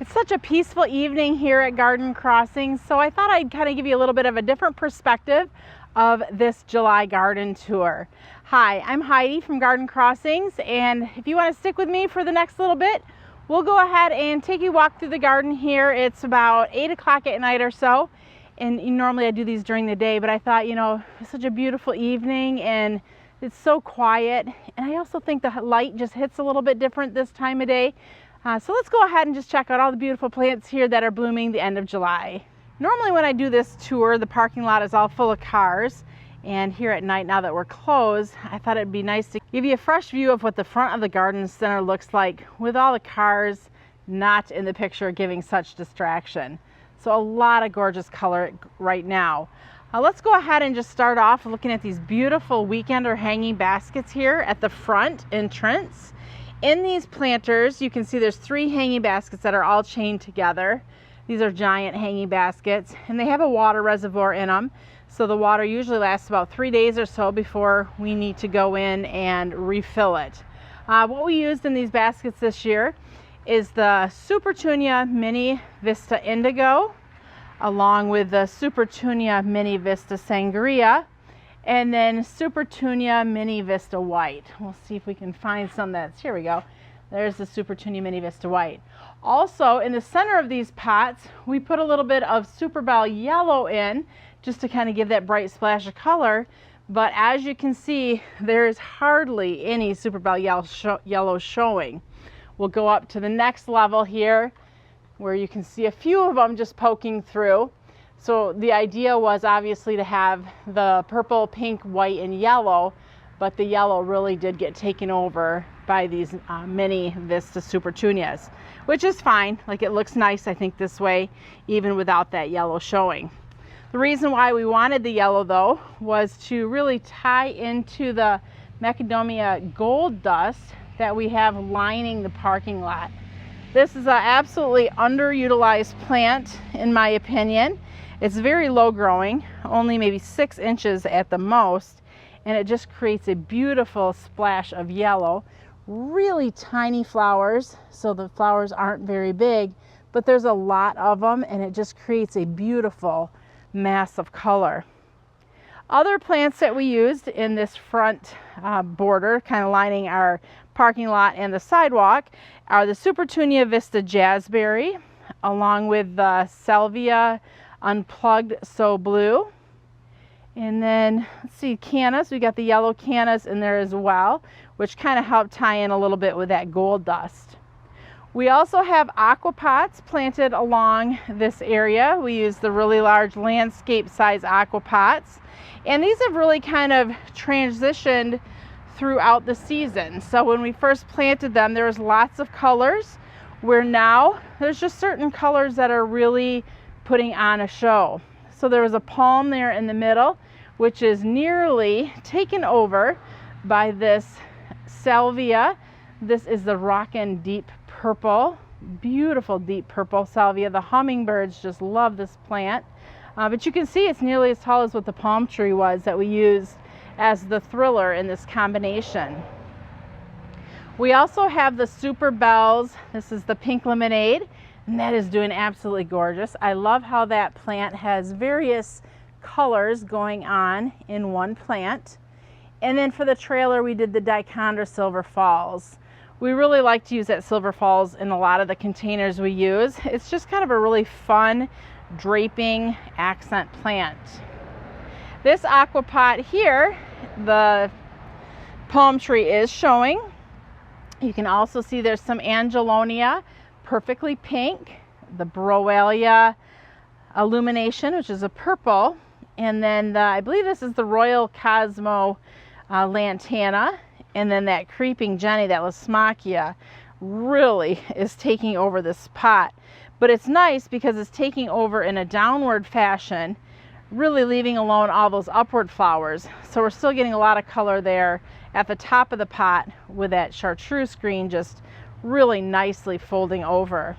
It's such a peaceful evening here at Garden Crossings, so I thought I'd kind of give you a little bit of a different perspective of this July garden tour. Hi, I'm Heidi from Garden Crossings, and if you want to stick with me for the next little bit, we'll go ahead and take you walk through the garden here. It's about 8 o'clock at night or so, and normally I do these during the day, but I thought, it's such a beautiful evening and it's so quiet, and I also think the light just hits a little bit different this time of day. So let's go ahead and just check out all the beautiful plants here that are blooming the end of July. Normally when I do this tour, the parking lot is all full of cars, and here at night, now that we're closed, I thought it'd be nice to give you a fresh view of what the front of the garden center looks like with all the cars not in the picture giving such distraction. So a lot of gorgeous color right now. Let's go ahead and just start off looking at these beautiful weekender hanging baskets here at the front entrance. In these planters, you can see there's 3 hanging baskets that are all chained together. These are giant hanging baskets, and they have a water reservoir in them. So the water usually lasts about 3 days or so before we need to go in and refill it. What we used in these baskets this year is the Supertunia Mini Vista Indigo, along with the Supertunia Mini Vista Sangria, and then Supertunia Mini Vista White. We'll see if we can find some that's, here we go. There's the Supertunia Mini Vista White. Also, in the center of these pots, we put a little bit of Superbelle Yellow in, just to kind of give that bright splash of color. But as you can see, there is hardly any Superbelle Yellow showing. We'll go up to the next level here, where you can see a few of them just poking through. So the idea was obviously to have the purple, pink, white, and yellow, but the yellow really did get taken over by these mini Vista Supertunias, which is fine. Like, it looks nice, I think, this way, even without that yellow showing. The reason why we wanted the yellow, though, was to really tie into the Macadamia Gold Dust that we have lining the parking lot. This is an absolutely underutilized plant, in my opinion. It's very low growing, only maybe 6 inches at the most, and it just creates a beautiful splash of yellow. Really tiny flowers, so the flowers aren't very big, but there's a lot of them, and it just creates a beautiful mass of color. Other plants that we used in this front border, kind of lining our parking lot and the sidewalk, are the Supertunia Vista Jazzberry, along with the Salvia Unplugged So Blue. And then, let's see, cannas. We got the yellow cannas in there as well, which kind of help tie in a little bit with that gold dust. We also have aquapots planted along this area. We use the really large landscape size aquapots, and these have really kind of transitioned throughout the season. So when we first planted them, there was lots of colors, where now there's just certain colors that are really putting on a show. So there was a palm there in the middle, which is nearly taken over by this salvia. This is the Rockin' Deep Purple, beautiful deep purple salvia. The hummingbirds just love this plant. But you can see it's nearly as tall as what the palm tree was that we used as the thriller in this combination. We also have the Superbelles. This is the Pink Lemonade, and that is doing absolutely gorgeous. I love how that plant has various colors going on in one plant. And then for the trailer, we did the Dichondra Silver Falls. We really like to use that Silver Falls in a lot of the containers we use. It's just kind of a really fun draping accent plant. This aquapot here, the palm tree is showing. You can also see there's some Angelonia, perfectly pink, the Broelia Illumination, which is a purple, and then I believe this is the Royal Cosmo Lantana, and then that Creeping Jenny, that Lasmachia, really is taking over this pot. But it's nice because it's taking over in a downward fashion, really leaving alone all those upward flowers. So we're still getting a lot of color there at the top of the pot with that chartreuse green just really nicely folding over.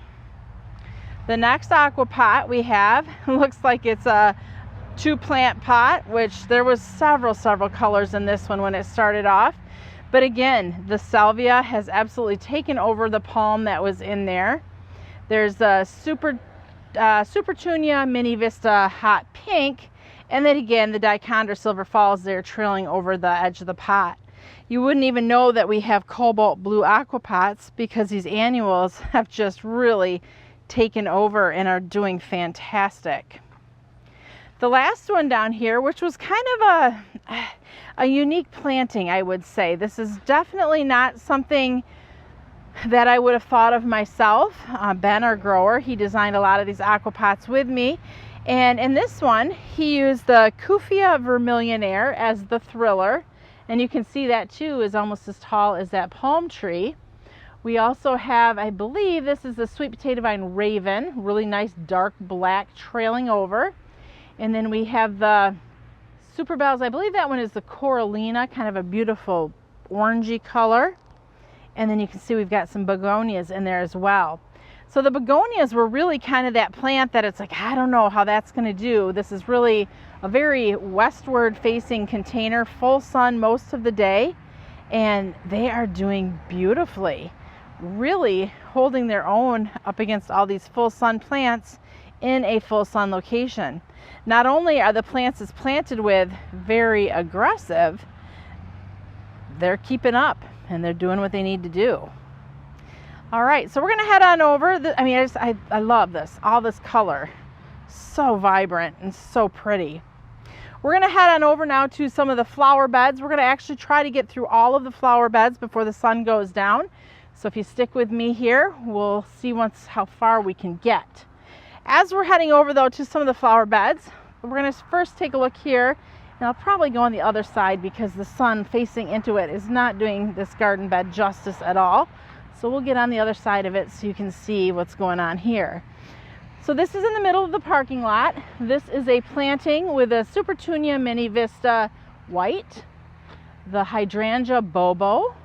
The next aqua pot we have looks like it's a 2-plant pot, which there was several colors in this one when it started off. But again, the salvia has absolutely taken over the palm that was in there. There's a Supertunia Mini Vista Hot Pink, and then again the Dichondra Silver Falls there trailing over the edge of the pot. You wouldn't even know that we have cobalt blue aquapots because these annuals have just really taken over and are doing fantastic. The last one down here, which was kind of a unique planting, I would say. This is definitely not something that I would have thought of myself. Ben, our grower, he designed a lot of these aquapots with me. And in this one, he used the Kufia Vermillionaire as the thriller. And you can see that too is almost as tall as that palm tree. We also have, I believe this is the Sweet Potato Vine Raven, really nice dark black trailing over. And then we have the Super Bells, I believe that one is the Coralina, kind of a beautiful orangey color. And then you can see we've got some begonias in there as well. So the begonias were really kind of that plant that it's like, I don't know how that's going to do. This is really a very westward facing container, full sun most of the day, and they are doing beautifully, really holding their own up against all these full sun plants in a full sun location. Not only are the plants it's planted with very aggressive, they're keeping up and they're doing what they need to do. All right, so we're gonna head on over. I love this, all this color, so vibrant and so pretty. We're gonna head on over now to some of the flower beds. We're gonna actually try to get through all of the flower beds before the sun goes down. So if you stick with me here, we'll see how far we can get. As we're heading over though to some of the flower beds, we're gonna first take a look here, and I'll probably go on the other side because the sun facing into it is not doing this garden bed justice at all. So we'll get on the other side of it so you can see what's going on here. So this is in the middle of the parking lot. This is a planting with a Supertunia Mini Vista White, the Hydrangea Bobo,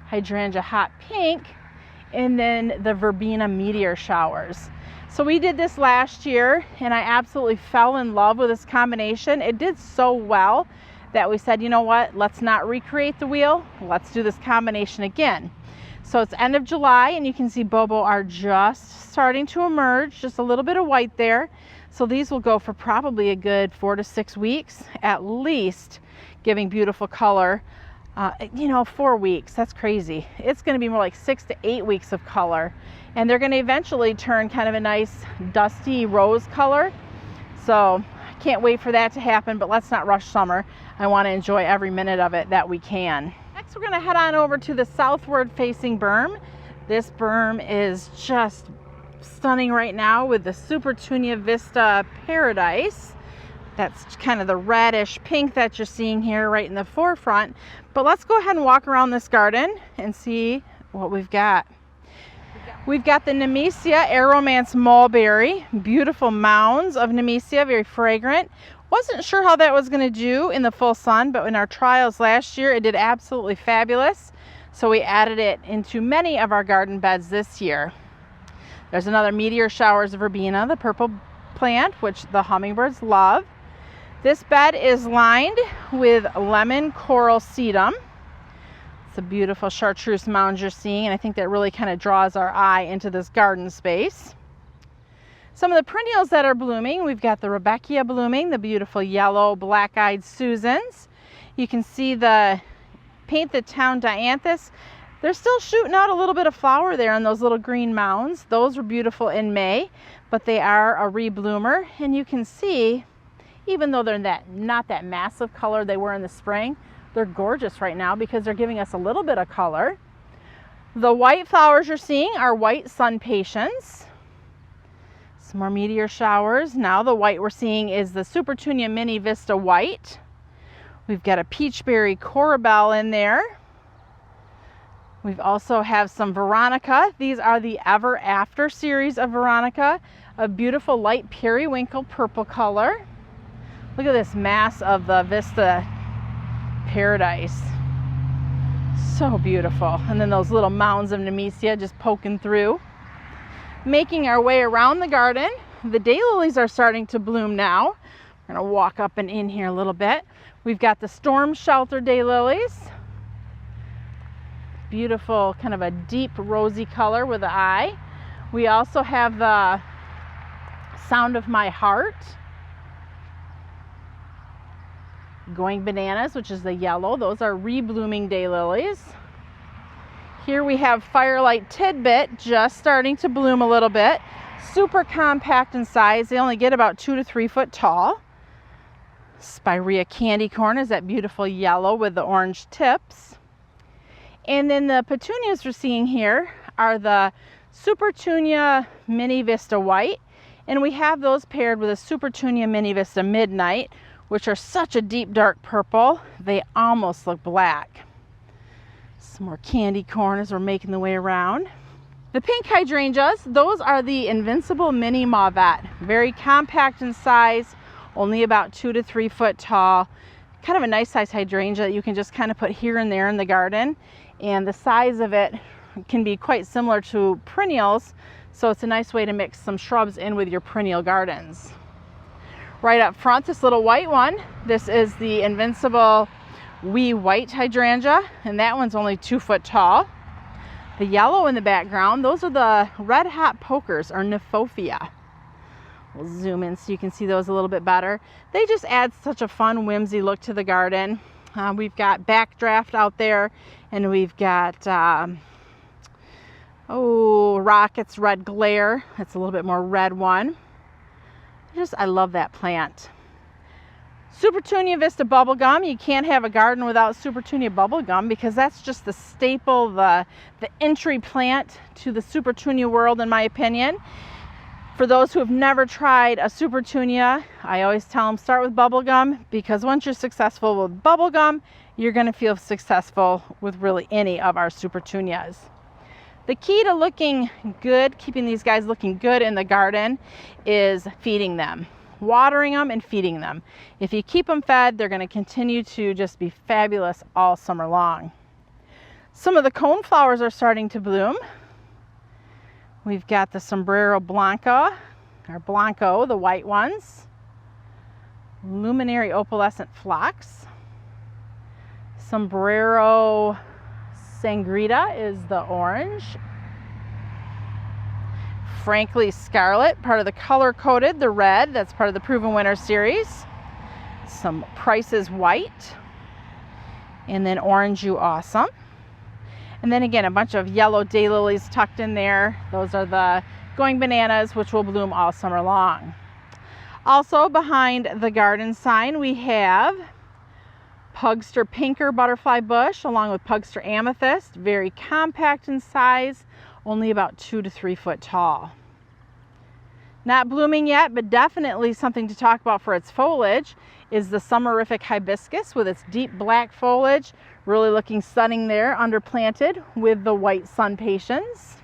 Hydrangea Hot Pink, and then the Verbena Meteor Showers. So we did this last year and I absolutely fell in love with this combination. It did so well that we said, you know what, let's not recreate the wheel, let's do this combination again. So it's end of July and you can see Bobo are just starting to emerge, just a little bit of white there. So these will go for probably a good 4 to 6 weeks at least, giving beautiful color. 4 weeks, that's crazy. It's going to be more like 6 to 8 weeks of color, and they're going to eventually turn kind of a nice dusty rose color. So I can't wait for that to happen, but let's not rush summer. I want to enjoy every minute of it that we can. Next, we're going to head on over to the southward facing berm. This berm is just stunning right now with the Supertunia Vista Paradise. That's kind of the reddish pink that you're seeing here right in the forefront. But let's go ahead and walk around this garden and see what we've got. We've got the Nemesia Aromance Mulberry, beautiful mounds of Nemesia, very fragrant. Wasn't sure how that was going to do in the full sun, but in our trials last year, it did absolutely fabulous. So we added it into many of our garden beds this year. There's another Meteor Showers Verbena, the purple plant, which the hummingbirds love. This bed is lined with lemon coral sedum. It's a beautiful chartreuse mound you're seeing, and I think that really kind of draws our eye into this garden space. Some of the perennials that are blooming, we've got the Rebecca blooming, the beautiful yellow black-eyed Susans. You can see the Paint the Town Dianthus. They're still shooting out a little bit of flower there on those little green mounds. Those were beautiful in May, but they are a rebloomer, and you can see, even though they're not that massive color they were in the spring, they're gorgeous right now because they're giving us a little bit of color. The white flowers you're seeing are white sun patience. Some more meteor showers. Now the white we're seeing is the Supertunia Mini Vista White. We've got a Peachberry Corabelle in there. We've also have some Veronica. These are the Ever After series of Veronica, a beautiful light periwinkle purple color. Look at this mass of the Vista Paradise. So beautiful. And then those little mounds of Nemesia just poking through. Making our way around the garden, the daylilies are starting to bloom now. We're going to walk up and in here a little bit. We've got the Storm Shelter daylilies. Beautiful, kind of a deep rosy color with the eye. We also have the Sound of My Heart, Going Bananas, which is the yellow. Those are reblooming daylilies. Here we have Firelight Tidbit, just starting to bloom a little bit. Super compact in size. They only get about 2 to 3 foot tall. Spirea Candy Corn is that beautiful yellow with the orange tips. And then the petunias we're seeing here are the Supertunia Mini Vista White. And we have those paired with a Supertunia Mini Vista Midnight, which are such a deep dark purple, they almost look black. Some more candy corn as we're making the way around. The pink hydrangeas, those are the Invincible Mini Mauvette. Very compact in size, only about 2 to 3 foot tall. Kind of a nice size hydrangea that you can just kind of put here and there in the garden. And the size of it can be quite similar to perennials, so it's a nice way to mix some shrubs in with your perennial gardens. Right up front, this little white one, this is the Invincible Wee White Hydrangea, and that one's only 2 foot tall. The yellow in the background, those are the Red Hot Pokers, or Nymphophea. We'll zoom in so you can see those a little bit better. They just add such a fun, whimsy look to the garden. We've got Backdraft out there, and we've got Rocket's Red Glare. That's a little bit more red one. I love that plant. Supertunia Vista Bubblegum. You can't have a garden without Supertunia Bubblegum because that's just the staple, the entry plant to the Supertunia world, in my opinion. For those who have never tried a Supertunia, I always tell them start with bubblegum, because once you're successful with bubblegum, you're going to feel successful with really any of our Supertunias. The key to looking good, keeping these guys looking good in the garden, is feeding them. Watering them and feeding them. If you keep them fed, they're going to continue to just be fabulous all summer long. Some of the cone flowers are starting to bloom. We've got the Sombrero Blanca, or Blanco, the white ones. Luminary Opalescent Phlox. Sombrero Sangrita is the orange. Frankly Scarlet, part of the Color Coded, the red, that's part of the Proven Winner series. Some Price's White. And then Orange You Awesome. And then again, a bunch of yellow daylilies tucked in there. Those are the Going Bananas, which will bloom all summer long. Also behind the garden sign, we have Pugster Pinker Butterfly Bush along with Pugster Amethyst. Very compact in size, only about 2 to 3 foot tall. Not blooming yet, but definitely something to talk about for its foliage is the Summerific Hibiscus with its deep black foliage. Really looking stunning there, underplanted with the white sun patiens.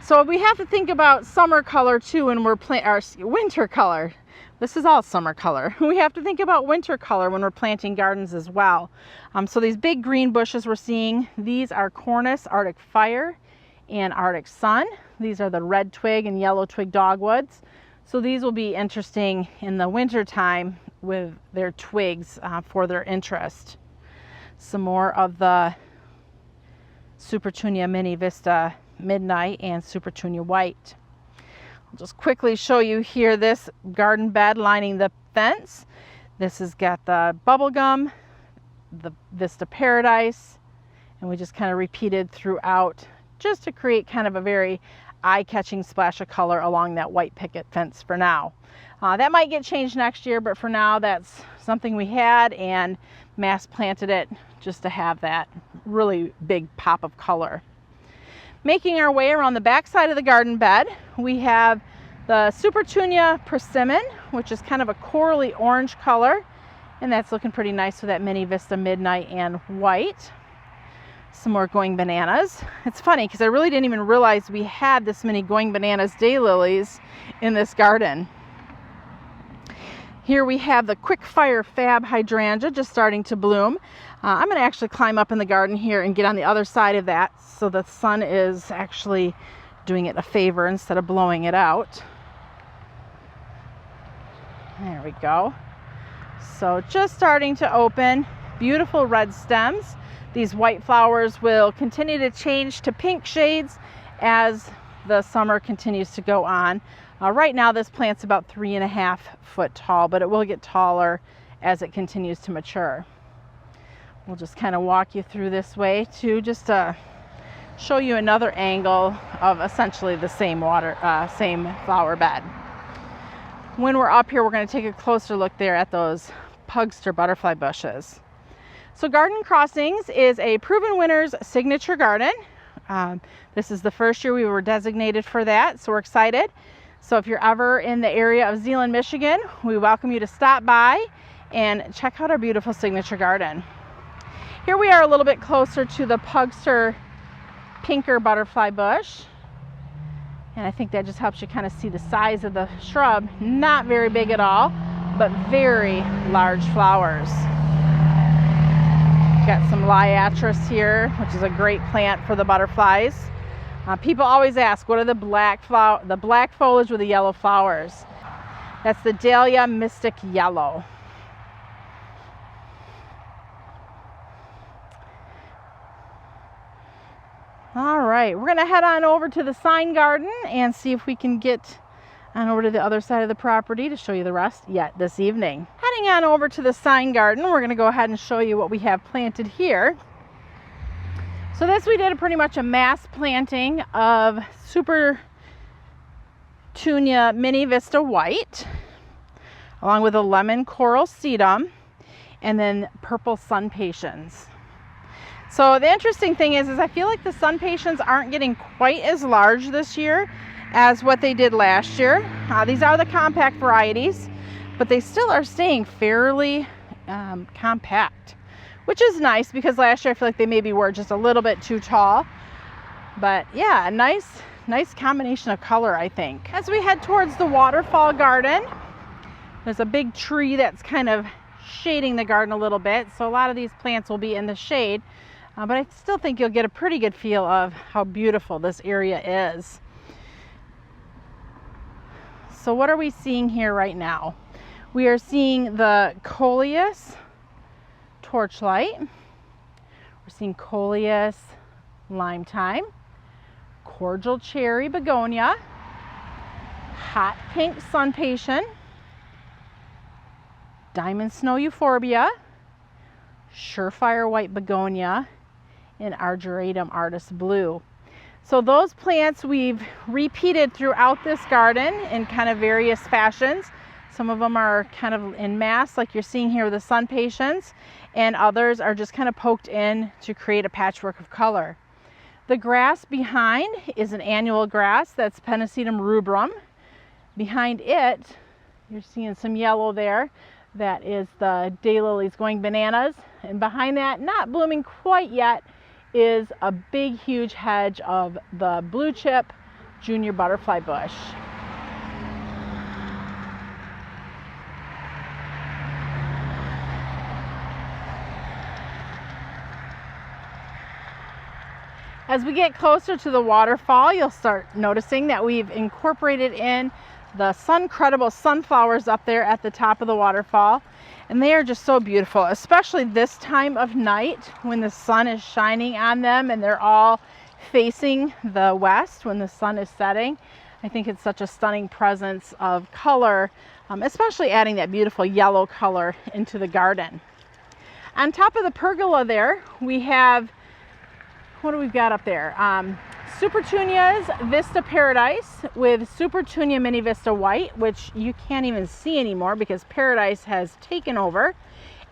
So we have to think about summer color too when we're winter color. This is all summer color. We have to think about winter color when we're planting gardens as well. So these big green bushes we're seeing, these are Cornus Arctic Fire and Arctic Sun. These are the red twig and yellow twig dogwoods. So these will be interesting in the winter time with their twigs for their interest. Some more of the Supertunia Mini Vista Midnight and Supertunia White. I'll just quickly show you here this garden bed lining the fence. This has got the bubblegum, the Vista Paradise, and we just kind of repeated throughout just to create kind of a very eye-catching splash of color along that white picket fence for now. That might get changed next year, but for now that's something we had and mass planted it just to have that really big pop of color. Making our way around the back side of the garden bed, we have the Supertunia Persimmon, which is kind of a corally orange color, and that's looking pretty nice with that Mini Vista Midnight and white. Some more Going Bananas. It's funny because I really didn't even realize we had this many Going Bananas daylilies in this garden. Here we have the Quick Fire Fab Hydrangea just starting to bloom. I'm going to actually climb up in the garden here and get on the other side of that so the sun is actually doing it a favor instead of blowing it out. There we go. So just starting to open. Beautiful red stems. These white flowers will continue to change to pink shades as the summer continues to go on. Right now this plant's about 3.5 foot tall, but it will get taller as it continues to mature. We'll just kind of walk you through this way to just show you another angle of essentially the same same flower bed. When we're up here, we're going to take a closer look there at those Pugster butterfly bushes. So Garden Crossings is a Proven Winners signature garden. This is the first year we were designated for that, so we're excited. So if you're ever in the area of Zeeland, Michigan, we welcome you to stop by and check out our beautiful signature garden. Here we are a little bit closer to the Pugster pinker butterfly bush. And I think that just helps you kind of see the size of the shrub. Not very big at all, but very large flowers. Got some liatris here, which is a great plant for the butterflies. People always ask, what are the black foliage with the yellow flowers? That's the Dahlia Mystic Yellow. All right, we're gonna head on over to the sign garden and see if we can get on over to the other side of the property to show you the rest yet this evening. Heading on over to the sign garden, we're gonna go ahead and show you what we have planted here. So this we did pretty much a mass planting of Super Tunia Mini Vista White, along with a lemon coral sedum, and then purple sun patiens. So the interesting thing is I feel like the sun patiens aren't getting quite as large this year as what they did last year. These are the compact varieties, but they still are staying fairly compact, which is nice because last year I feel like they maybe were just a little bit too tall. But yeah, a nice combination of color, I think. As we head towards the waterfall garden, there's a big tree that's kind of shading the garden a little bit. So a lot of these plants will be in the shade, but I still think you'll get a pretty good feel of how beautiful this area is. So what are we seeing here right now? We are seeing the Coleus Torchlight. We're seeing Coleus Lime Time, Cordial Cherry Begonia, Hot Pink Sun Patient, Diamond Snow Euphorbia, Surefire White Begonia, and Argyratum Artist Blue. So those plants we've repeated throughout this garden in kind of various fashions. Some of them are kind of in mass, like you're seeing here with the sun patiens, and others are just kind of poked in to create a patchwork of color. The grass behind is an annual grass, that's Pennisetum rubrum. Behind it, you're seeing some yellow there. That is the daylilies going bananas. And behind that, not blooming quite yet, is a big, huge hedge of the blue chip junior butterfly bush. As we get closer to the waterfall, you'll start noticing that we've incorporated in the sun-credible sunflowers up there at the top of the waterfall. And they are just so beautiful, especially this time of night when the sun is shining on them and they're all facing the west when the sun is setting. I think it's such a stunning presence of color, especially adding that beautiful yellow color into the garden. On top of the pergola there, we have, what do we got up there? Super Tunia's Vista Paradise with Super Tunia Mini Vista White, which you can't even see anymore because Paradise has taken over.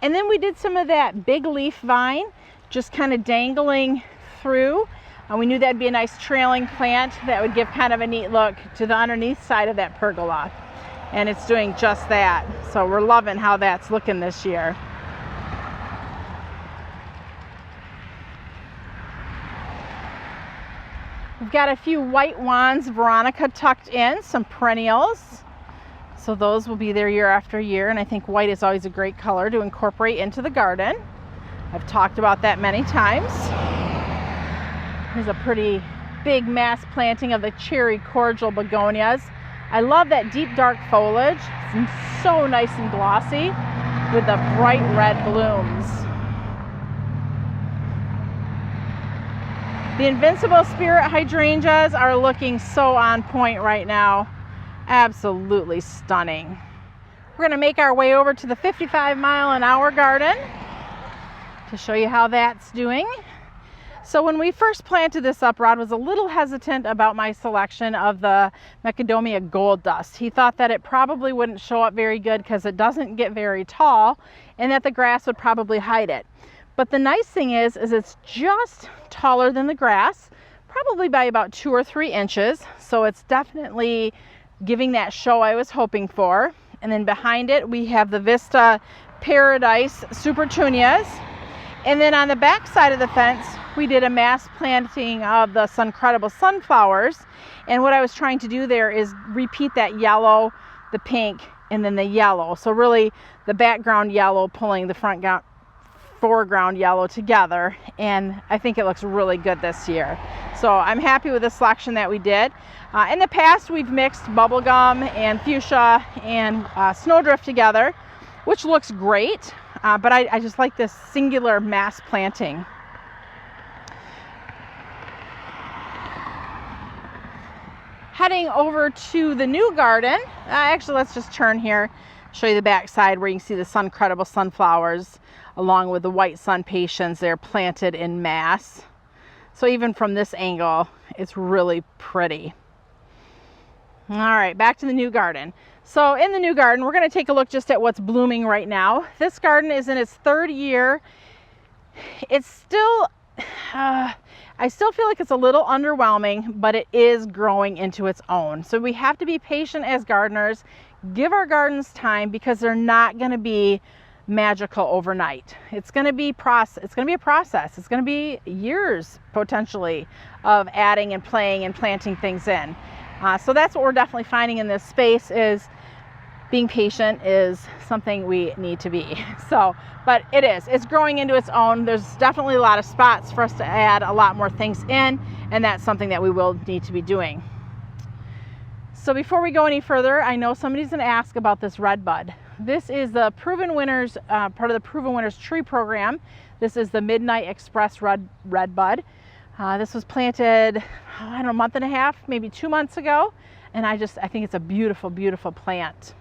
And then we did some of that big leaf vine just kind of dangling through. We knew that'd be a nice trailing plant that would give kind of a neat look to the underneath side of that pergola. And it's doing just that. So we're loving how that's looking this year. We've got a few white wands Veronica tucked in, some perennials. So those will be there year after year, and I think white is always a great color to incorporate into the garden. I've talked about that many times. Here's a pretty big mass planting of the cherry cordial begonias. I love that deep dark foliage. It's so nice and glossy with the bright red blooms. The Invincible Spirit hydrangeas are looking so on point right now. Absolutely stunning. We're going to make our way over to the 55-mile-an-hour garden to show you how that's doing. So when we first planted this up, Rod was a little hesitant about my selection of the Macadamia Gold Dust. He thought that it probably wouldn't show up very good because it doesn't get very tall and that the grass would probably hide it. But the nice thing is it's just taller than the grass, probably by about 2 or 3 inches. So it's definitely giving that show I was hoping for. And then behind it, we have the Vista Paradise Supertunias. And then on the back side of the fence, we did a mass planting of the Suncredible sunflowers. And what I was trying to do there is repeat that yellow, the pink, and then the yellow. So really the background yellow pulling the foreground yellow together. And I think it looks really good this year. So I'm happy with the selection that we did. In the past, we've mixed bubblegum and fuchsia and snowdrift together, which looks great. But I just like this singular mass planting. Heading over to the new garden, actually let's just turn here, show you the back side where you can see the Suncredible sunflowers along with the white sun patiens. They're planted in mass. So even from this angle, it's really pretty. All right, back to the new garden. So in the new garden, we're going to take a look just at what's blooming right now. This garden is in its 3rd year. It's still, I still feel like it's a little underwhelming, but it is growing into its own. So we have to be patient as gardeners, give our gardens time because they're not going to be magical overnight. It's going to be a process. It's going to be years potentially of adding and playing and planting things in. So that's what we're definitely finding in this space is being patient is something we need to be. So, but it's growing into its own. There's definitely a lot of spots for us to add a lot more things in, and that's something that we will need to be doing. So before we go any further, I know somebody's going to ask about this red bud. This is the Proven Winners, part of the Proven Winners tree program. This is the Midnight Express red bud. This was planted, I don't know, a month and a half, maybe 2 months ago. And I think it's a beautiful, beautiful plant.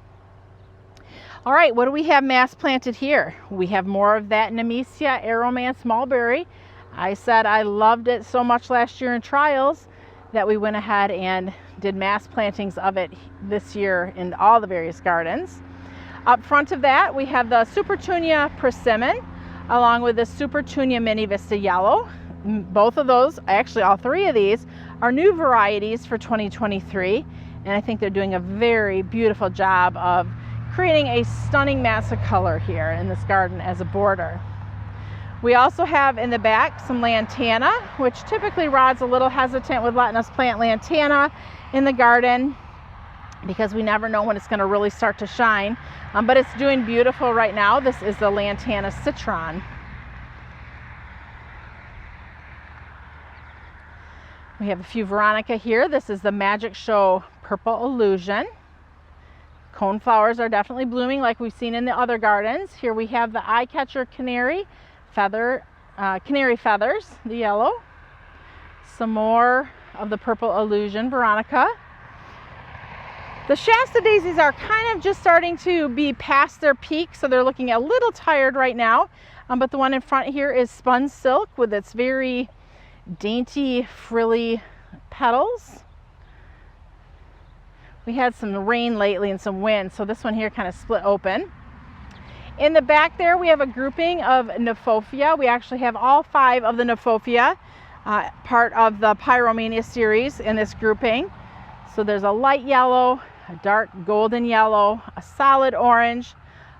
All right, what do we have mass planted here? We have more of that Nemesia Aromance Mulberry. I said I loved it so much last year in trials that we went ahead and did mass plantings of it this year in all the various gardens. Up front of that, we have the Supertunia Persimmon along with the Supertunia Mini Vista Yellow. Both of those, actually all 3 of these, are new varieties for 2023. And I think they're doing a very beautiful job of creating a stunning mass of color here in this garden as a border. We also have in the back some lantana, which typically Rod's a little hesitant with letting us plant lantana in the garden because we never know when it's going to really start to shine. But it's doing beautiful right now. This is the Lantana Citron. We have a few Veronica here. This is the Magic Show Purple Illusion. Cone flowers are definitely blooming like we've seen in the other gardens. Here we have the Eye Catcher Canary Feathers, the yellow. Some more of the Purple Illusion Veronica. The Shasta daisies are kind of just starting to be past their peak, so they're looking a little tired right now. But the one in front here is Spun Silk with its very dainty, frilly petals. We had some rain lately and some wind, so this one here kind of split open. In the back there, we have a grouping of Kniphofia. We actually have all 5 of the Kniphofia, part of the Pyromania series in this grouping. So there's a light yellow, a dark golden yellow, a solid orange,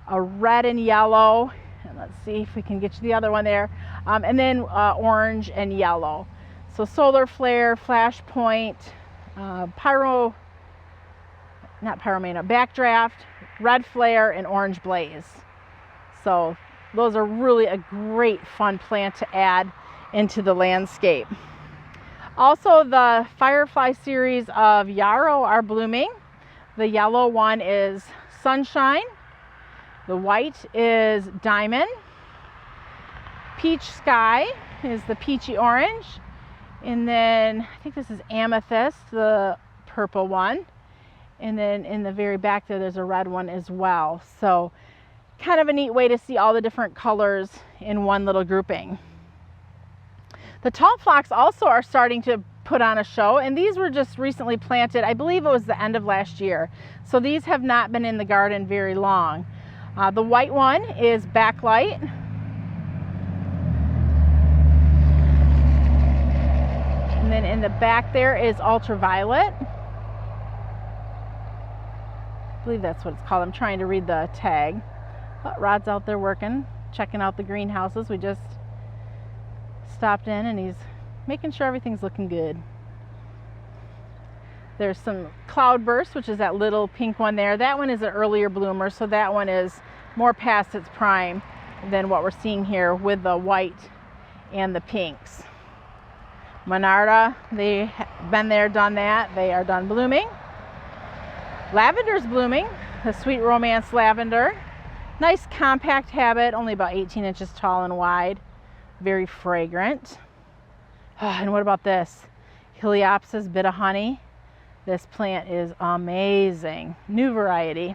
a red and yellow, and let's see if we can get you the other one there, and then orange and yellow. So Solar Flare, Flashpoint, Backdraft, Red Flare, and Orange Blaze. So those are really a great fun plant to add into the landscape. Also, the Firefly series of yarrow are blooming. The yellow one is Sunshine. The white is Diamond. Peach Sky is the peachy orange. And then I think this is amethyst, the purple one. And then in the very back there's a red one as well. So kind of a neat way to see all the different colors in one little grouping. The tall phlox also are starting to put on a show, and these were just recently planted. I believe it was the end of last year. So these have not been in the garden very long. The white one is backlight. And then in the back there is ultraviolet. I believe that's what it's called. I'm trying to read the tag. But Rod's out there working, checking out the greenhouses. We just stopped in and he's making sure everything's looking good. There's some cloudburst, which is that little pink one there. That one is an earlier bloomer, so that one is more past its prime than what we're seeing here with the white and the pinks. Monarda, they've been there, done that. They are done blooming. Lavender's blooming, the Sweet Romance lavender. Nice compact habit, only about 18 inches tall and wide. Very fragrant. Oh, and what about this? Heliopsis bit of honey. This plant is amazing. New variety.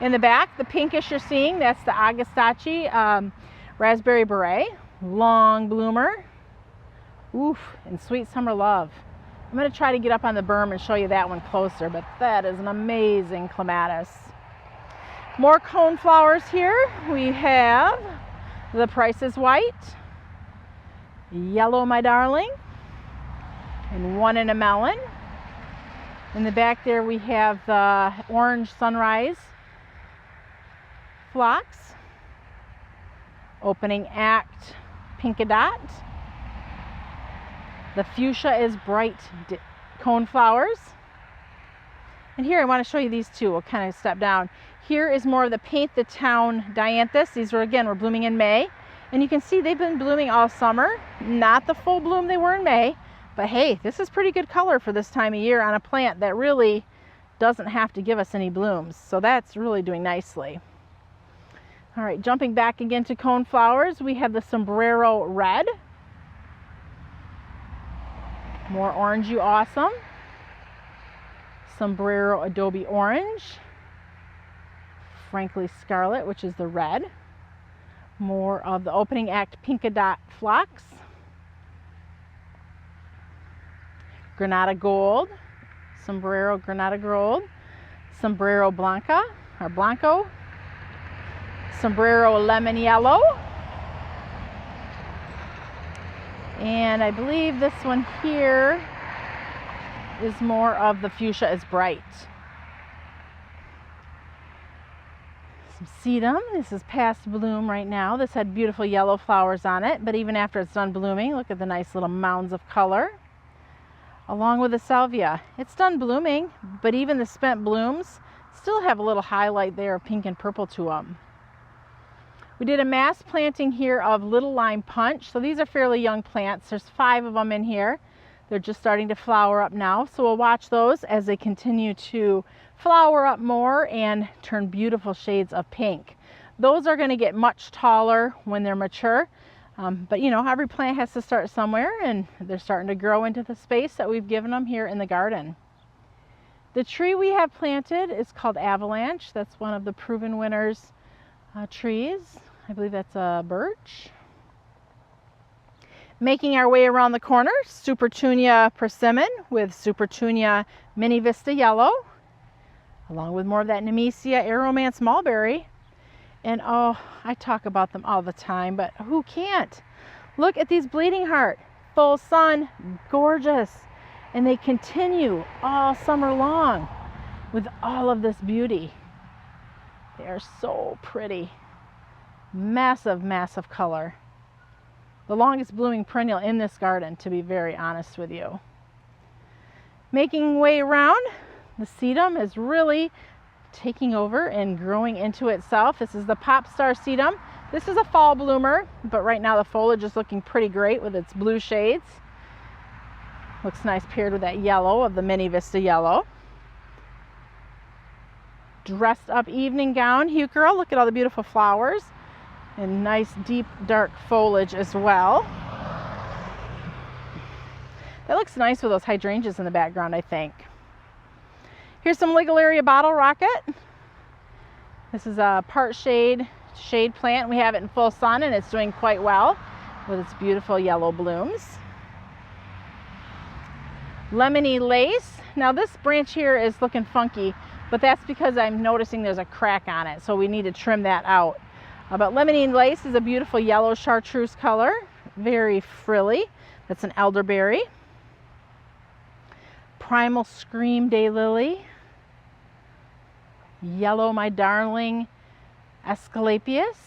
In the back, the pinkish you're seeing, that's the Agastache raspberry beret. Long bloomer. Oof, and Sweet Summer Love. I'm going to try to get up on the berm and show you that one closer, but that is an amazing clematis. More cone flowers here. We have the Price is White, Yellow My Darling, and One in a Melon. In the back there we have the Orange Sunrise phlox, Opening Act Pinkadot. The Fuchsia is Bright cone flowers. And here I want to show you these two. We'll kind of step down. Here is more of the Paint the Town Dianthus. These were blooming in May. And you can see they've been blooming all summer. Not the full bloom they were in May. But hey, this is pretty good color for this time of year on a plant that really doesn't have to give us any blooms. So that's really doing nicely. All right, jumping back again to cone flowers, we have the Sombrero Red. More Orange You Awesome. Sombrero Adobe Orange. Frankly Scarlet, which is the red. More of the Opening Act Pinkadot phlox. Granada Gold. Sombrero Granada Gold. Sombrero Blanca, or Blanco. Sombrero Lemon Yellow. And I believe this one here is more of the Fuchsia is Bright. Some sedum. This is past bloom right now. This had beautiful yellow flowers on it, but even after it's done blooming, look at the nice little mounds of color. Along with the salvia. It's done blooming, but even the spent blooms still have a little highlight there of pink and purple to them. We did a mass planting here of Little Lime Punch. So these are fairly young plants. There's 5 of them in here. They're just starting to flower up now. So we'll watch those as they continue to flower up more and turn beautiful shades of pink. Those are going to get much taller when they're mature. But you know, every plant has to start somewhere, and they're starting to grow into the space that we've given them here in the garden. The tree we have planted is called Avalanche. That's one of the proven winners trees. I believe that's a birch. Making our way around the corner, Supertunia persimmon with Supertunia Mini Vista Yellow, along with more of that Nemesia Aromance Mulberry. And oh, I talk about them all the time, but who can't? Look at these Bleeding Heart, full sun, gorgeous. And they continue all summer long with all of this beauty. They are so pretty. Massive, massive color. The longest blooming perennial in this garden, to be very honest with you. Making way around, the sedum is really taking over and growing into itself. This is the Popstar sedum. This is a fall bloomer, but right now the foliage is looking pretty great with its blue shades. Looks nice paired with that yellow of the Mini Vista Yellow. Dressed up evening gown heuchera. Look at all the beautiful flowers and nice deep dark foliage as well. That looks nice with those hydrangeas in the background, I think. Here's some Ligularia bottle rocket. This is a part shade plant. We have it in full sun and it's doing quite well with its beautiful yellow blooms. Lemony lace. Now this branch here is looking funky, but that's because I'm noticing there's a crack on it, so we need to trim that out. But lemony lace is a beautiful yellow chartreuse color, very frilly. That's an elderberry. Primal Scream Daylily. Yellow My Darling Asclepias.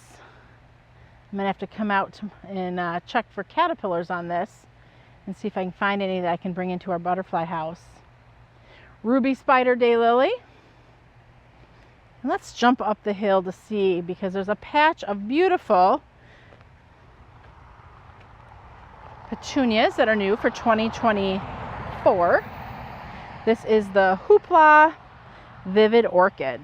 I'm gonna have to come out and check for caterpillars on this and see if I can find any that I can bring into our butterfly house. Ruby Spider Daylily. And let's jump up the hill to see, because there's a patch of beautiful petunias that are new for 2024. This is the Hoopla Vivid Orchid.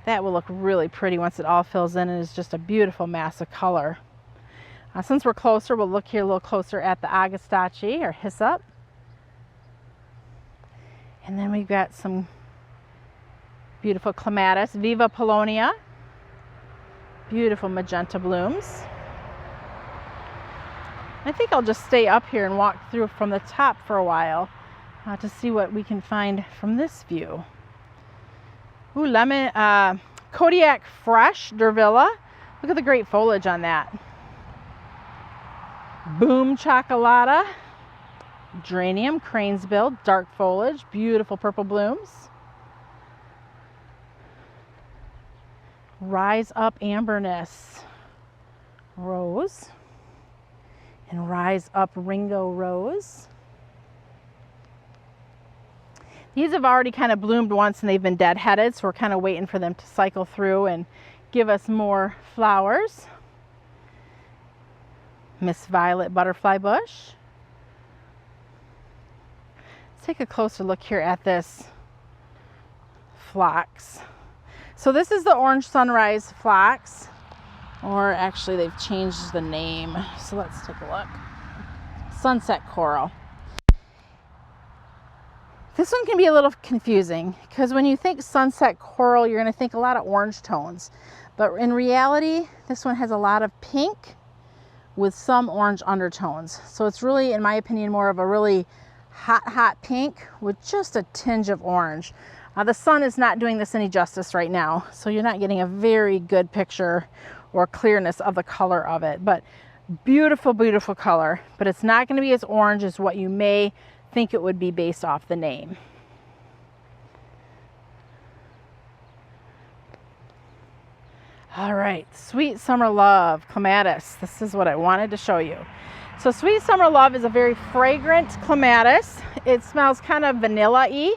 That will look really pretty once it all fills in and is just a beautiful mass of color. Since we're closer, we'll look here a little closer at the Agastache or Hyssop. And then we've got some beautiful Clematis, Viva Polonia. Beautiful magenta blooms. I think I'll just stay up here and walk through from the top for a while to see what we can find from this view. Ooh, Kodiak Fresh Durvilla. Look at the great foliage on that. Boom Chocolata. Geranium, Cranesbill, dark foliage, beautiful purple blooms. Rise Up Amberness Rose. And Rise Up Ringo Rose. These have already kind of bloomed once and they've been deadheaded, so we're kind of waiting for them to cycle through and give us more flowers. Miss Violet Butterfly Bush. Let's take a closer look here at this phlox. So this is the Orange Sunrise Phlox, or actually they've changed the name. So let's take a look. Sunset Coral. This one can be a little confusing because when you think sunset coral, you're going to think a lot of orange tones. But in reality, this one has a lot of pink with some orange undertones. So it's really, in my opinion, more of a really hot pink with just a tinge of orange. The sun is not doing this any justice right now, so you're not getting a very good picture or clearness of the color of it. But beautiful, beautiful color. But it's not going to be as orange as what you may think it would be based off the name. All right, Sweet Summer Love, Clematis. This is what I wanted to show you. So Sweet Summer Love is a very fragrant clematis. It smells kind of vanilla-y.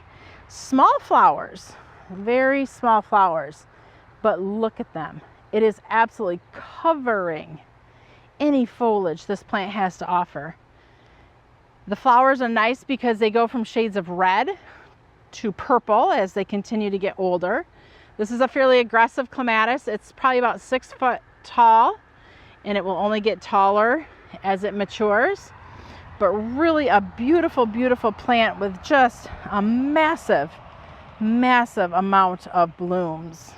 Small flowers, very small flowers, but look at them. It is absolutely covering any foliage this plant has to offer. The flowers are nice because they go from shades of red to purple as they continue to get older. This is a fairly aggressive clematis. It's probably about 6 foot tall, and it will only get taller as it matures. But really a beautiful, beautiful plant with just a massive, massive amount of blooms.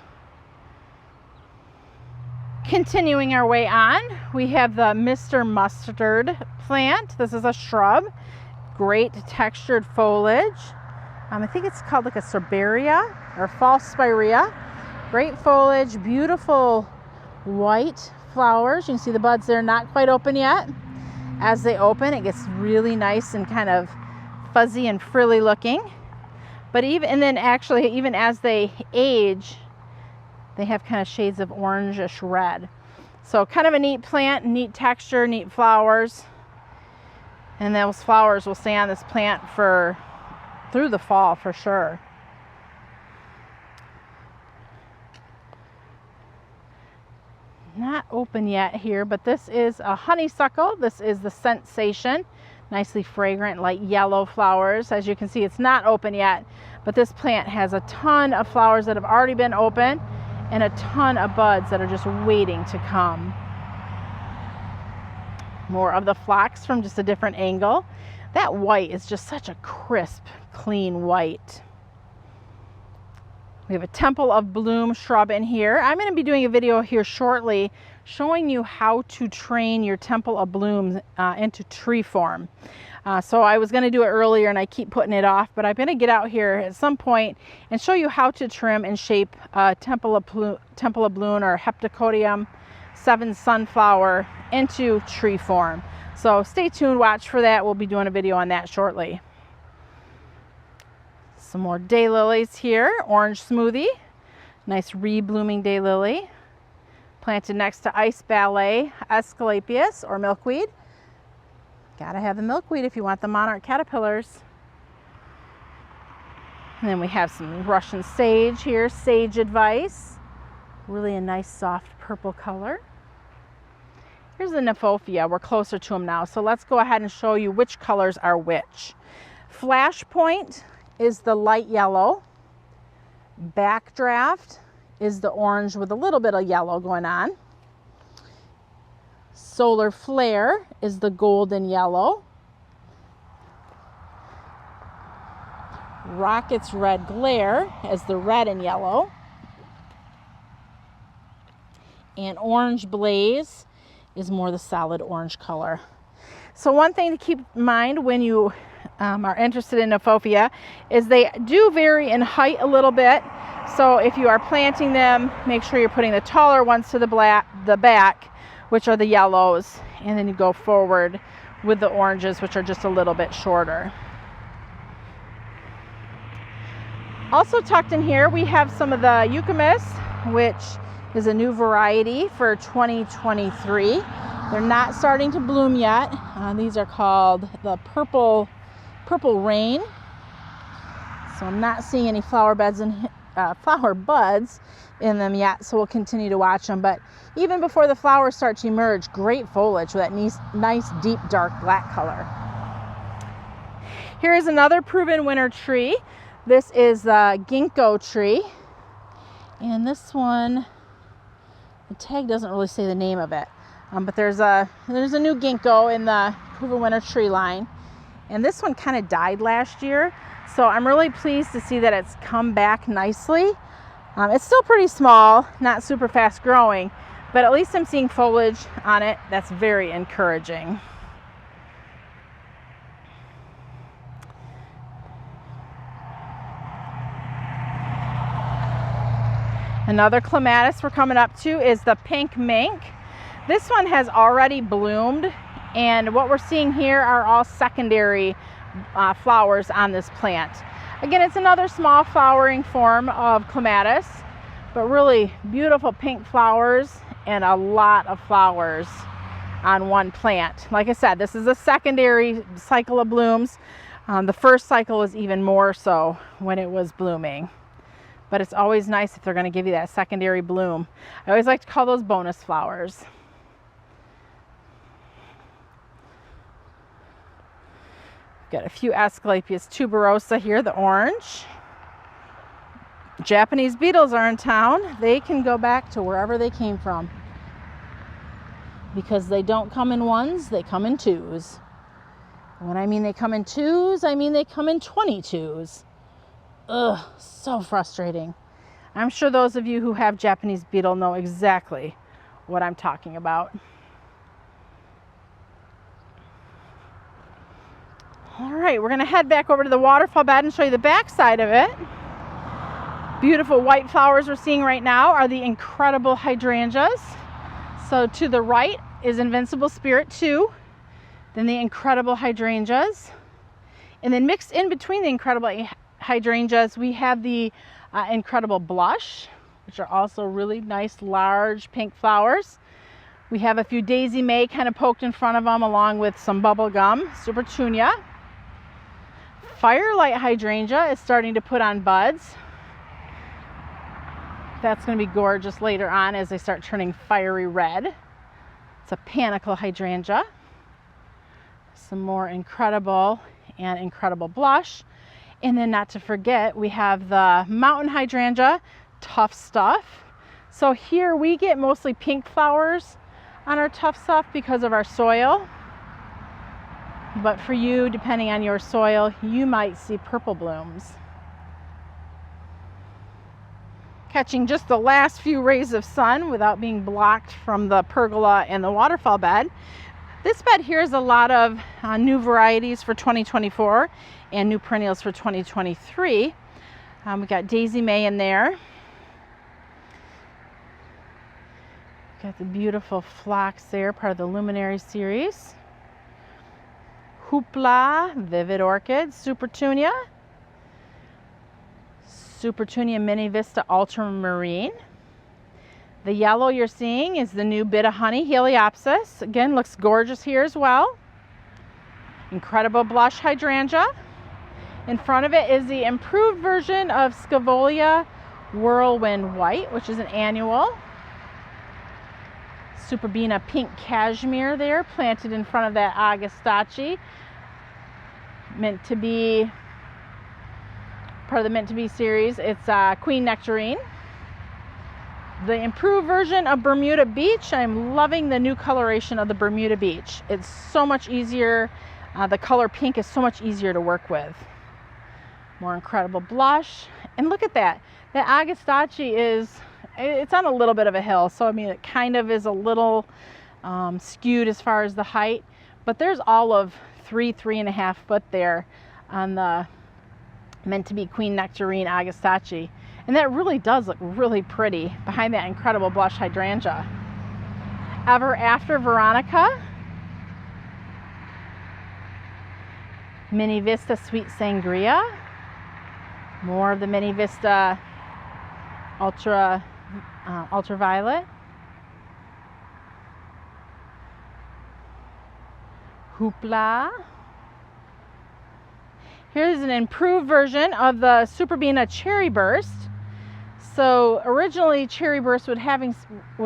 Continuing our way on, we have the Mr. Mustard plant. This is a shrub, great textured foliage. I think it's called like a Cerberia or false spirea. Great foliage, beautiful white flowers. You can see the buds there, not quite open yet. As they open, it gets really nice and kind of fuzzy and frilly looking. But even as they age, they have kind of shades of orangish red. So kind of a neat plant, neat texture, neat flowers. And those flowers will stay on this plant through the fall for sure. Not open yet here, but this is a honeysuckle. This is the Sensation. Nicely fragrant, light yellow flowers. As you can see, it's not open yet, but this plant has a ton of flowers that have already been open and a ton of buds that are just waiting to come. More of the phlox from just a different angle. That white is just such a crisp, clean white. We have a Temple of Bloom shrub in here. I'm going to be doing a video here shortly showing you how to train your Temple of Blooms into tree form. So I was going to do it earlier and I keep putting it off, but I'm going to get out here at some point and show you how to trim and shape Temple of Bloom or Heptacodium 7 sunflower into tree form. So stay tuned, watch for that. We'll be doing a video on that shortly. Some more daylilies here, orange smoothie, nice re-blooming daylily, planted next to Ice Ballet Asclepias or milkweed. Gotta have the milkweed if you want the monarch caterpillars. And then we have some Russian sage here, Sage Advice, really a nice soft purple color. Here's the Kniphofia, we're closer to them now, so let's go ahead and show you which colors are which. Flashpoint is the light yellow. Backdraft is the orange with a little bit of yellow going on. Solar Flare is the golden yellow. Rocket's Red Glare is the red and yellow. And Orange Blaze is more the solid orange color. So one thing to keep in mind when you are interested in Kniphofia is they do vary in height a little bit. So if you are planting them, make sure you're putting the taller ones to the back, which are the yellows, and then you go forward with the oranges, which are just a little bit shorter. Also tucked in here, we have some of the Euchemis, which is a new variety for 2023. They're not starting to bloom yet. These are called the Purple Rain. So I'm not seeing any flower buds in them yet, so we'll continue to watch them. But even before the flowers start to emerge, great foliage with that nice deep dark black color. Here is another proven winter tree. This is the ginkgo tree, and this one, the tag doesn't really say the name of it, but there's a new ginkgo in the proven winter tree line, and this one kind of died last year, so I'm really pleased to see that it's come back nicely. It's still pretty small, not super fast growing, but at least I'm seeing foliage on it. That's very encouraging. Another clematis we're coming up to is the pink mink. This one has already bloomed, and what we're seeing here are all secondary flowers on this plant. Again, it's another small flowering form of clematis, but really beautiful pink flowers and a lot of flowers on one plant. Like I said, this is a secondary cycle of blooms. The first cycle is even more so when it was blooming. But it's always nice if they're going to give you that secondary bloom. I always like to call those bonus flowers. Got a few Asclepias tuberosa here, the orange. Japanese beetles are in town. They can go back to wherever they came from, because they don't come in ones, they come in twos. When I mean they come in twos, I mean they come in 22s. Ugh, so frustrating. I'm sure those of you who have Japanese beetle know exactly what I'm talking about. All right, we're gonna head back over to the waterfall bed and show you the back side of it. Beautiful white flowers we're seeing right now are the incredible hydrangeas. So to the right is Invincible Spirit 2, then the incredible hydrangeas, and then mixed in between the incredible hydrangeas, we have the incredible blush, which are also really nice, large pink flowers. We have a few Daisy May kind of poked in front of them, along with some bubblegum, Super Tunia. Firelight hydrangea is starting to put on buds. That's going to be gorgeous later on as they start turning fiery red. It's a panicle hydrangea. Some more incredible and incredible blush. And then not to forget, we have the mountain hydrangea, Tough Stuff. So here we get mostly pink flowers on our Tough Stuff because of our soil. but for you, depending on your soil, you might see purple blooms. Catching just the last few rays of sun without being blocked from the pergola and the waterfall bed. This bed here is a lot of new varieties for 2024 and new perennials for 2023. We got Daisy May in there. Got the beautiful phlox there, part of the Luminary series. Hoopla, Vivid Orchid, Supertunia. Supertunia Mini Vista Ultramarine. The yellow you're seeing is the new Bit of Honey Heliopsis. Again, looks gorgeous here as well. Incredible Blush Hydrangea. In front of it is the improved version of Scaevola Whirlwind White, which is an annual. Superbena Pink Cashmere there, planted in front of that Agastache. Meant to be part of the Meant to Be series. It's Queen Nectarine. The improved version of Bermuda Beach. I'm loving the new coloration of the Bermuda Beach. It's so much easier. The color pink is so much easier to work with. More incredible blush. And look at that. That Agastache it's on a little bit of a hill. So, I mean, it kind of is a little skewed as far as the height. But there's all of 3.5 foot there on the Meant to Be Queen Nectarine Agastache. And that really does look really pretty behind that incredible Blush Hydrangea. Ever After Veronica. Mini Vista Sweet Sangria. More of the Mini Vista Ultraviolet. Hoopla. Here's an improved version of the Superbena Cherry Burst. So originally Cherry Burst was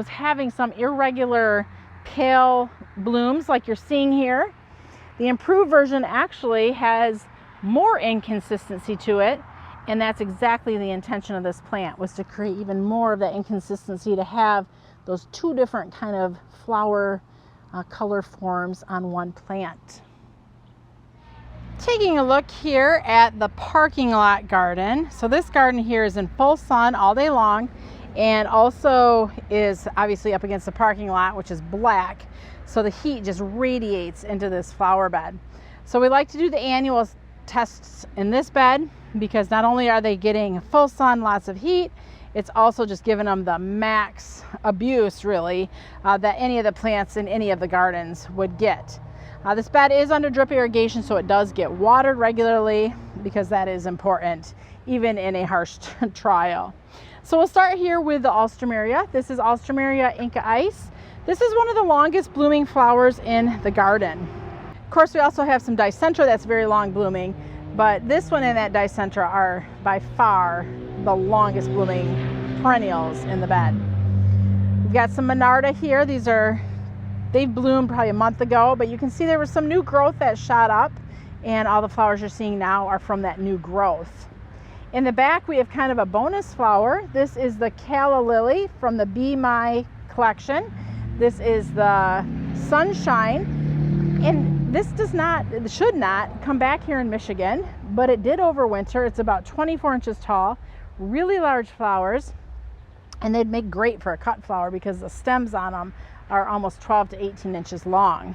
having some irregular pale blooms like you're seeing here. The improved version actually has more inconsistency to it, and that's exactly the intention of this plant, was to create even more of that inconsistency, to have those two different kind of flower color forms on one plant. Taking a look here at the parking lot garden. So this garden here is in full sun all day long, and also is obviously up against the parking lot, which is black. So the heat just radiates into this flower bed. So we like to do the annual tests in this bed, because not only are they getting full sun, lots of heat, it's also just giving them the max abuse, really, that any of the plants in any of the gardens would get. This bed is under drip irrigation, so it does get watered regularly, because that is important, even in a harsh trial. So we'll start here with the Alstroemeria. This is Alstroemeria Inca Ice. This is one of the longest blooming flowers in the garden. Of course, we also have some Dicentra that's very long blooming, but this one and that Dicentra are by far the longest blooming perennials in the bed. We've got some Monarda here. They've bloomed probably a month ago, but you can see there was some new growth that shot up, and all the flowers you're seeing now are from that new growth. In the back, we have kind of a bonus flower. This is the Calla Lily from the Be My collection. This is the Sunshine, and this should not come back here in Michigan, but it did overwinter. It's about 24 inches tall, really large flowers, and they'd make great for a cut flower because the stems on them are almost 12 to 18 inches long.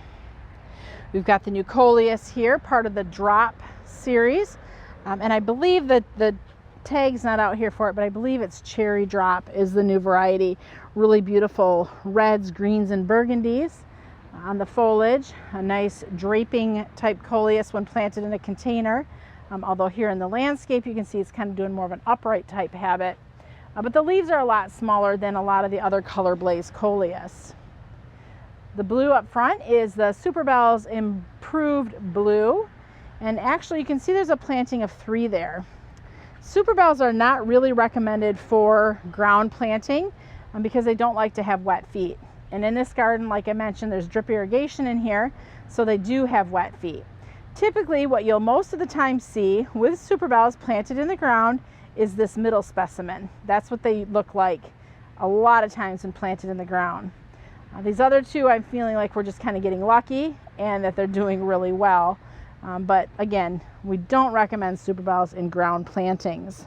We've got the new Coleus here, part of the Drop series, and I believe that the tag's not out here for it, but I believe it's Cherry Drop is the new variety. Really beautiful reds, greens, and burgundies on the foliage. A nice draping type Coleus when planted in a container, although here in the landscape you can see it's kind of doing more of an upright type habit, but the leaves are a lot smaller than a lot of the other Color Blaze Coleus. The blue up front is the Superbell's Improved Blue, and actually you can see there's a planting of 3 there. Superbells are not really recommended for ground planting because they don't like to have wet feet. And in this garden, like I mentioned, there's drip irrigation in here, so they do have wet feet. Typically, what you'll most of the time see with Superbells planted in the ground is this middle specimen. That's what they look like a lot of times when planted in the ground. These other two, I'm feeling like we're just kind of getting lucky and that they're doing really well. But again, we don't recommend superbells in ground plantings.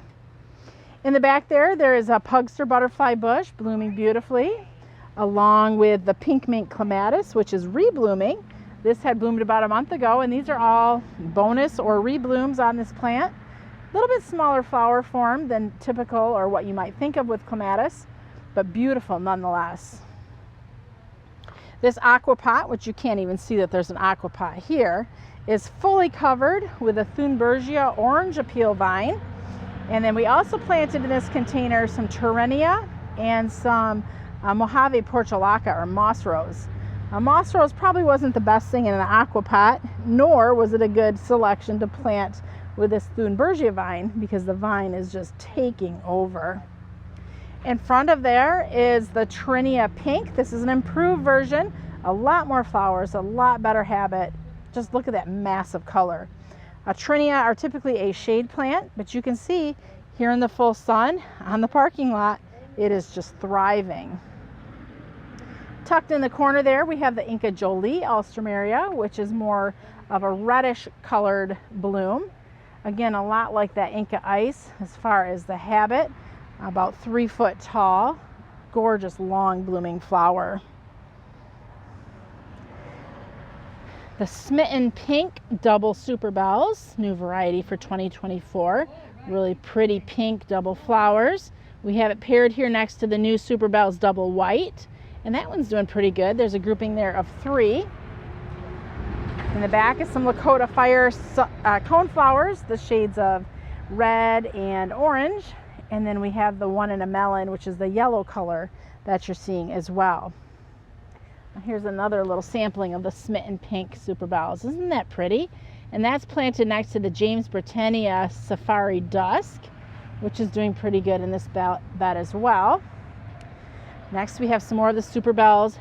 In the back there is a Pugster butterfly bush blooming beautifully, along with the pink mint clematis, which is reblooming. This had bloomed about a month ago, and these are all bonus or reblooms on this plant. A little bit smaller flower form than typical or what you might think of with clematis, but beautiful nonetheless. This aqua pot, which you can't even see that there's an aqua pot here, is fully covered with a Thunbergia orange appeal vine. And then we also planted in this container some Torrenia and some Mojave portulaca, or moss rose. Moss rose probably wasn't the best thing in an aqua pot, nor was it a good selection to plant with this Thunbergia vine, because the vine is just taking over. In front of there is the Trinia pink. This is an improved version, a lot more flowers, a lot better habit. Just look at that massive color. Trinia are typically a shade plant, but you can see here in the full sun on the parking lot, it is just thriving. Tucked in the corner there, we have the Inca Jolie Alstroemeria, which is more of a reddish colored bloom. Again, a lot like that Inca Ice as far as the habit, about 3 foot tall, gorgeous long blooming flower. The Smitten Pink Double Superbells, new variety for 2024. Really pretty pink double flowers. We have it paired here next to the new Superbells Double White, and that one's doing pretty good. There's a grouping there of 3. In the back is some Lakota Fire coneflowers, the shades of red and orange. And then we have the one in a melon, which is the yellow color that you're seeing as well. Here's another little sampling of the Smitten Pink Superbells. Isn't that pretty? And that's planted next to the James Britannia Safari Dusk, which is doing pretty good in this bed as well. Next we have some more of the Superbells,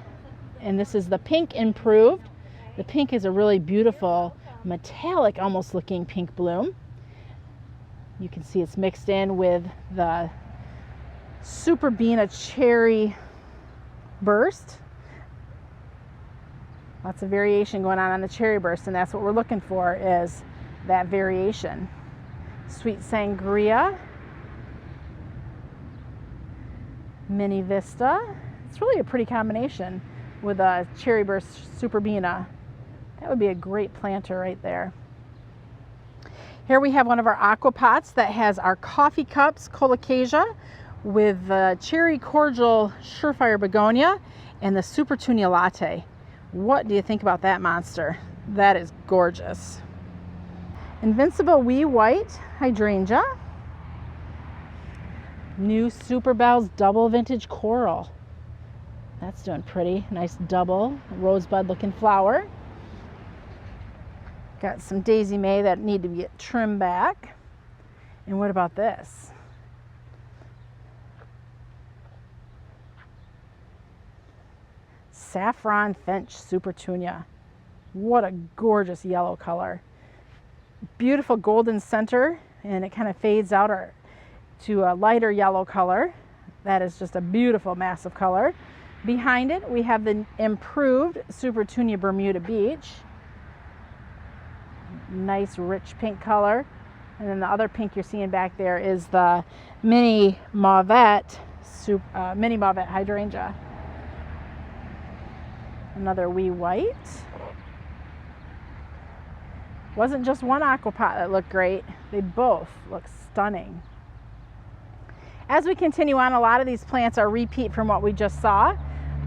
and this is the Pink Improved. The pink is a really beautiful, metallic, almost looking pink bloom. You can see it's mixed in with the Superbena Cherry Burst. Lots of variation going on the cherry burst, and that's what we're looking for, is that variation. Sweet Sangria, Mini Vista. It's really a pretty combination with a cherry burst Superbena. That would be a great planter right there. Here we have one of our aqua pots that has our coffee cups Colocasia with the cherry cordial Surefire begonia and the Supertunia latte. What do you think about that monster? That is gorgeous. Invincible Wee White Hydrangea. New Superbells Double Vintage Coral. That's doing pretty. Nice double rosebud looking flower. Got some Daisy May that need to get trimmed back. And what about this? Saffron Finch Supertunia. What a gorgeous yellow color. Beautiful golden center, and it kind of fades out to a lighter yellow color. That is just a beautiful, massive color. Behind it, we have the improved Supertunia Bermuda Beach. Nice, rich pink color. And then the other pink you're seeing back there is the Mini Mauvette Hydrangea. Another Wee White. Wasn't just one aqua pot that looked great. They both look stunning. As we continue on, a lot of these plants are repeat from what we just saw.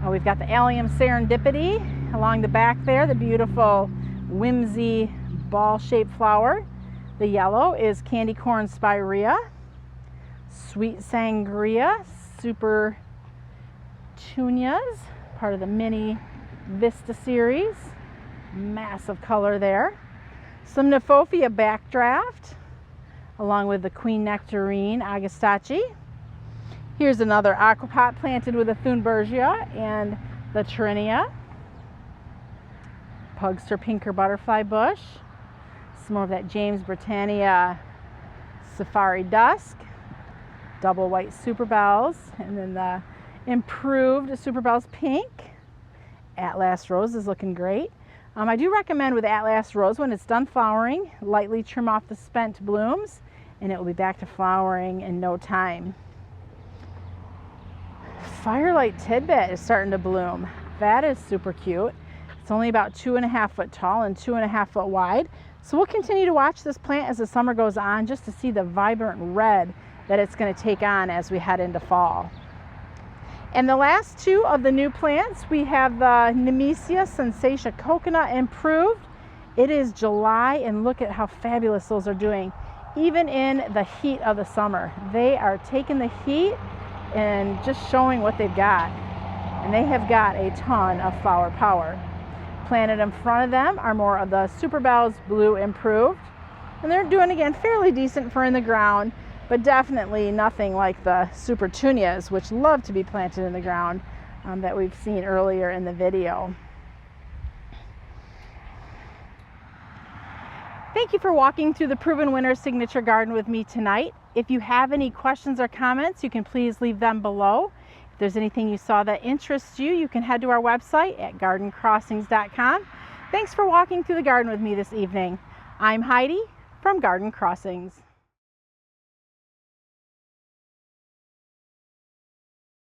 We've got the Allium Serendipity along the back there, the beautiful whimsy ball-shaped flower. The yellow is Candy Corn Spirea. Sweet Sangria Supertunias, part of the Mini Vista series. Massive color there. Some Nephofia Backdraft along with the Queen Nectarine Agastache. Here's another aqua pot planted with a Thunbergia and the Trinia. Pugster Pinker Butterfly Bush. Some more of that James Britannia Safari Dusk. Double White Superbells, and then the improved Superbells Pink. Atlas Rose is looking great. I do recommend with Atlas Rose, when it's done flowering, lightly trim off the spent blooms and it will be back to flowering in no time. Firelight Tidbit is starting to bloom. That is super cute. It's only about 2.5 foot tall and 2.5 foot wide. So we'll continue to watch this plant as the summer goes on, just to see the vibrant red that it's going to take on as we head into fall. And the last two of the new plants, we have the Nemesia Sensatia Coconut Improved. It is July and look at how fabulous those are doing. Even in the heat of the summer, they are taking the heat and just showing what they've got. And they have got a ton of flower power. Planted in front of them are more of the Super Bells Blue Improved. And they're doing, again, fairly decent for in the ground, but definitely nothing like the Super Tunias, which love to be planted in the ground, that we've seen earlier in the video. Thank you for walking through the Proven Winners Signature Garden with me tonight. If you have any questions or comments, you can please leave them below. If there's anything you saw that interests you, you can head to our website at gardencrossings.com. Thanks for walking through the garden with me this evening. I'm Heidi from Garden Crossings.